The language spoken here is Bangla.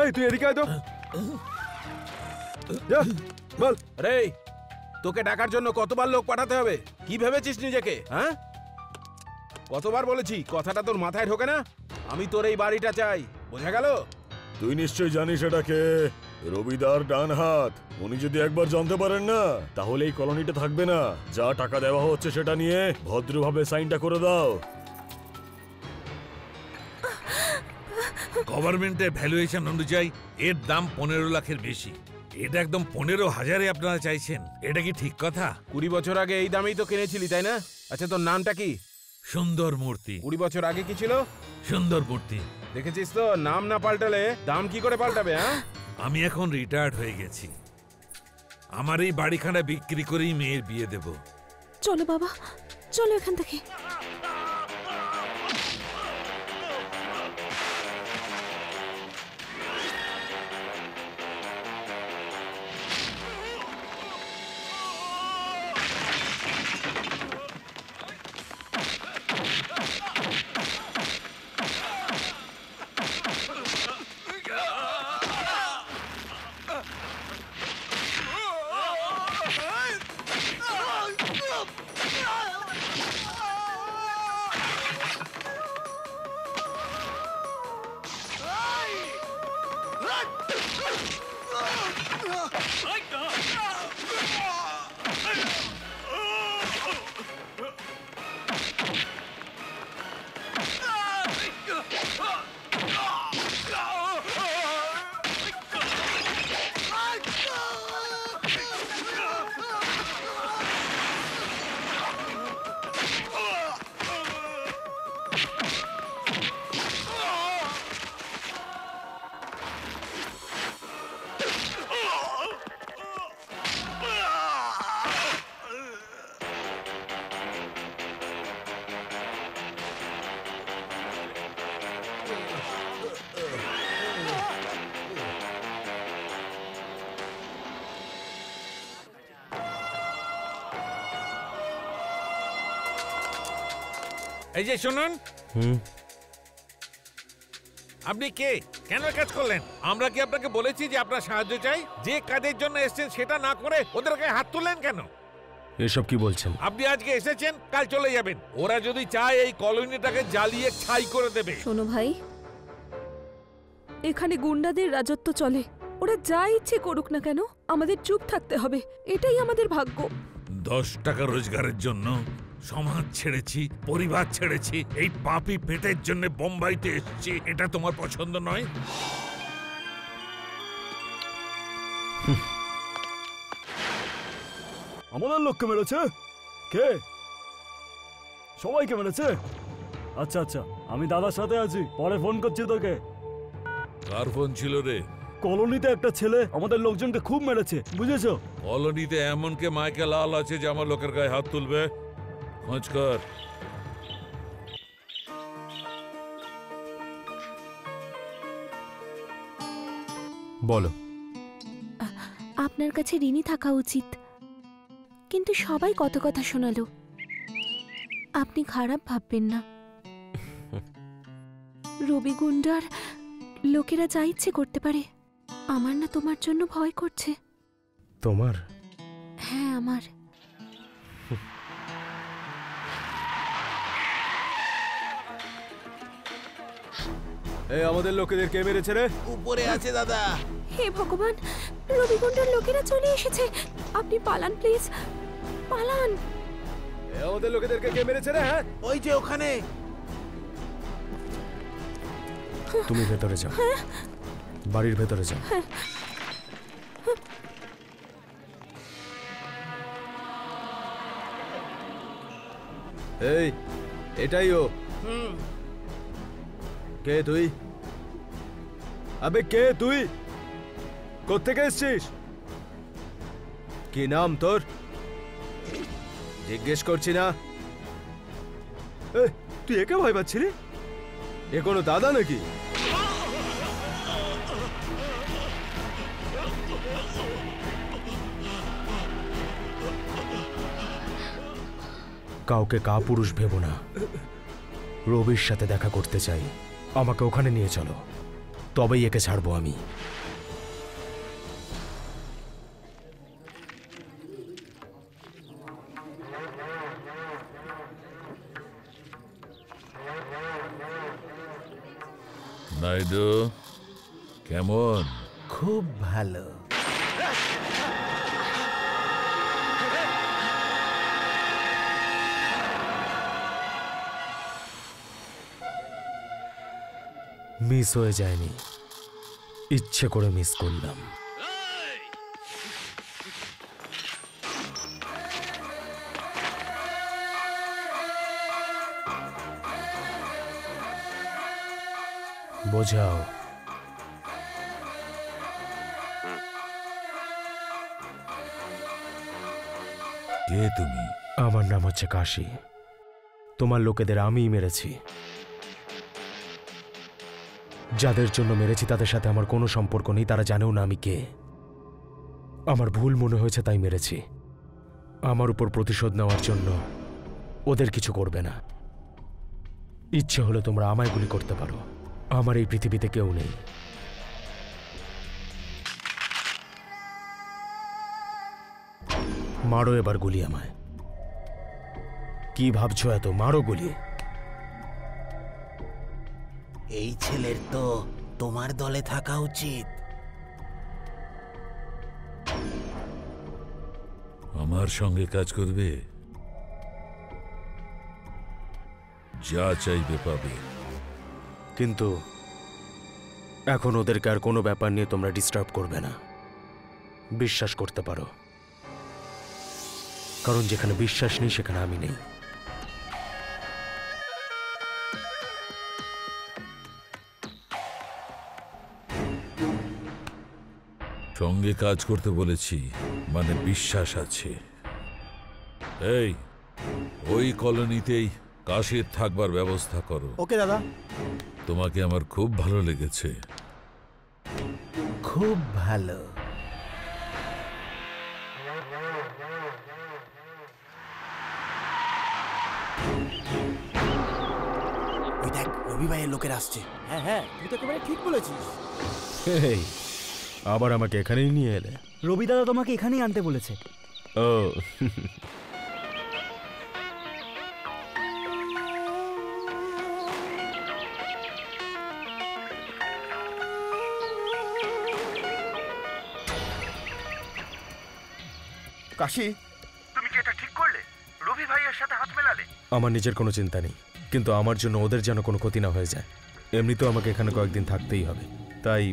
এই তুই এদিকে আয় তো। যা বল। রে তোকে ডাকার জন্য কতবার লোক পাঠাতে হবে? কি ভেবেছিস নিজেকে? হ্যাঁ, কতবার বলেছি কথাটা তোর মাথায় ঢোকে না? আমি তোর এই বাড়িটা চাই, বোঝা গেল? তুই নিশ্চয় জানিস এটাকে রবিদার ডান হাত। উনি যদি একবার জানতে পারেন না তাহলে এই কলোনিটা থাকবে না। যা টাকা দেওয়া হচ্ছে সেটা নিয়ে ভদ্রভাবে সাইনটা করে দাও। গভর্নমেন্টের ভ্যালুয়েশন অনুযায়ী এর দাম 15 লাখের বেশি। এটা একদম 15,000-এ আপনারা চাইছেন, এটা কি ঠিক কথা? 20 বছর আগে এই দামেই তো কিনেছিলি, তাই না? আচ্ছা তোর নামটা কি? সুন্দর মূর্তি। 20 বছর আগে কি ছিল? সুন্দর মূর্তি। দেখেছিস তো, নাম না পাল্টালে দাম কি করে পাল্টাবে? হ্যাঁ, আমি এখন রিটায়ার্ড হয়ে গেছি। আমার এই বাড়িখানা বিক্রি করেই মেয়ের বিয়ে দেব। চলো বাবা, চলো এখান থেকে। এই যে শুনুন, আপনি কে? কেন কাজ করলেন? আমরা কি আপনাকে বলেছি যে আপনার সাহায্য চাই? যে কাজের জন্য এসেছেন সেটা না করে ওদের গায়ে হাত তুললেন কেন? এসব কি বলছেন? আপনি আজকে এসেছেন, কাল চলে যাবেন। ওরা যদি চায় এই কলোনিটাকে জ্বালিয়ে ছাই করে দেবে। শোনো ভাই, এখানে গুন্ডাদের রাজত্ব চলে। ওরা যা ইচ্ছে করুক না কেন, আমাদের চুপ থাকতে হবে। এটাই আমাদের ভাগ্য। 10 টাকা রোজগারের জন্য সমাজ ছেড়েছি, পরিবার ছেড়েছি, এই পাপি পেটের জন্য বোম্বাইতে এসেছি। এটা তোমার পছন্দ নয়? আমাদের লোককে মেরেছে কে? সবাইকে মেরেছে? আচ্ছা আচ্ছা, আমি দাদার সাথে আছি, পরে ফোন করছি তোকে। কার ফোন ছিল রে? কলোনিতে একটা ছেলে আমাদের লোকজনকে খুব মেরেছে, বুঝেছো? কলোনিতে এমন কে মাইকে লাল আছে যে আমার লোকের গায়ে হাত তুলবে? খোঁজ কর। বলো। আপনার কাছে ঋণী থাকা উচিত, কিন্তু সবাই কত কথা শোনালো। আপনি খারাপ ভাববেন না। রবি গুন্ডার লোকেরা যা ইচ্ছে করতে পারে। আমার না তোমার জন্য ভয় করছে। তোমার? হ্যাঁ, আমার। এই আমাদের লোকেদের কে মেরেছে রে? উপরে আছে দাদা। হে ভগবান, রবি গুন্ডার লোকেরা চলে এসেছে। আপনি পালান প্লিজ, পালান। এই আমাদের লোকেদেরকে কে মেরেছে রে? হ্যাঁ, ওই যে ওখানে। তুমি ভেতরে যাও, বাড়ির ভেতরে যাও। এই এটাই ও। কে তুই? আবে কে তুই? কোত্থেকে এসছিস? কি নাম তোর? জিজ্ঞেস করছি না। তুই একে ভয় পাচ্ছিলি? এ কোনো দাদা নাকি? কাউকে কাপুরুষ ভেবো না। রবির সাথে দেখা করতে চাই, আমাকে ওখানে নিয়ে চলো। তবেই একে ছাড়বো আমি। নাইডু কেমন? খুব ভালো। মিস হয়ে যায়নি, ইচ্ছে করে মিস করলাম। বোঝাও। কে তুমি? আমার নাম হচ্ছে কাশী। তোমার লোকেদের আমিই মেরেছি। যাদের জন্য মেরেছি তাদের সাথে আমার কোনো সম্পর্ক নেই, তারা জানেও না আমি কে। আমার ভুল মনে হয়েছে তাই মেরেছি। আমার উপর প্রতিশোধ নেওয়ার জন্য ওদের কিছু করবে না। ইচ্ছে হলে তোমরা আমায় গুলি করতে পারো, আমার এই পৃথিবীতে কেউ নেই। মারো এবার গুলি আমায়। কি ভাবছো এত? মারো গুলি। এই ছেলের তো তোমার দলে থাকা উচিত। আমার সঙ্গে কাজ করবে? যা চাইবে পাবে। কিন্তু এখন ওদেরকে আর কোনো ব্যাপার নিয়ে তোমরা ডিস্টার্ব করবে না। বিশ্বাস করতে পারো, কারণ যেখানে বিশ্বাস নেই সেখানে আমি নেই। সঙ্গে কাজ করতে বলেছি মানে বিশ্বাস আছে। এই ওই কলোনিতেই কাশীর থাকবার ব্যবস্থা করো। ওকে দাদা। তোমাকে আমার খুব ভালো লেগেছে। খুব ভালো। ওই দেখ, রবি ভাইয়ের লোকের আসছে। হ্যাঁ হ্যাঁ, তুই তো একেবারে ঠিক বলেছিস। এই, আবার আমাকে এখানেই নিয়ে এলে? রবি দাদা তোমাকে এখানেই আনতে বলেছে। ও কাশী, তুমি কি এটা ঠিক করলে? রবি ভাইয়ের সাথে হাত মেলালে? আমার নিজের কোনো চিন্তা নেই, কিন্তু আমার জন্য ওদের যেন কোনো ক্ষতি না হয়ে যায়। এমনিতেও আমাকে এখানে কয়েকদিন থাকতেই হবে, তাই